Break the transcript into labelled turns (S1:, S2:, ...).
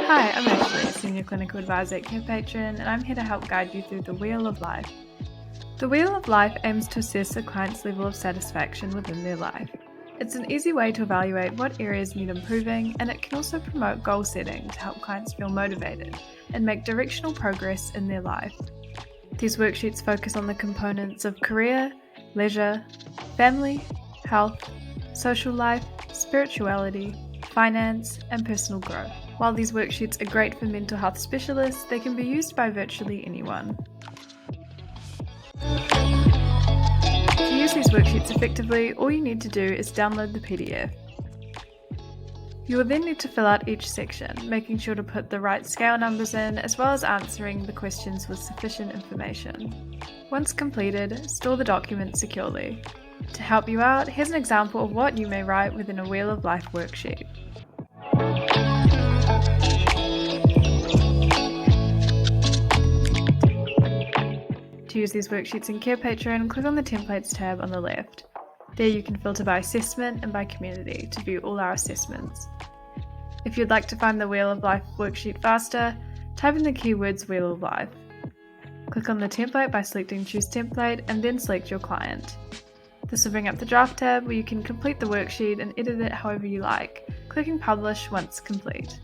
S1: Hi, I'm Ashley, Senior Clinical Advisor at Carepatron, and I'm here to help guide you through the Wheel of Life. The Wheel of Life aims to assess a client's level of satisfaction within their life. It's an easy way to evaluate what areas need improving, and it can also promote goal setting to help clients feel motivated and make directional progress in their life. These worksheets focus on the components of career, leisure, family, health, social life, spirituality, finance, and personal growth. While these worksheets are great for mental health specialists, they can be used by virtually anyone. To use these worksheets effectively, all you need to do is download the PDF. You will then need to fill out each section, making sure to put the right scale numbers in, as well as answering the questions with sufficient information. Once completed, store the document securely. To help you out, here's an example of what you may write within a Wheel of Life worksheet. To use these worksheets in Carepatron, click on the Templates tab on the left. There you can filter by assessment and by community to view all our assessments. If you'd like to find the Wheel of Life worksheet faster, type in the keywords Wheel of Life. Click on the template by selecting Choose Template and then select your client. This will bring up the Draft tab where you can complete the worksheet and edit it however you like, clicking Publish once complete.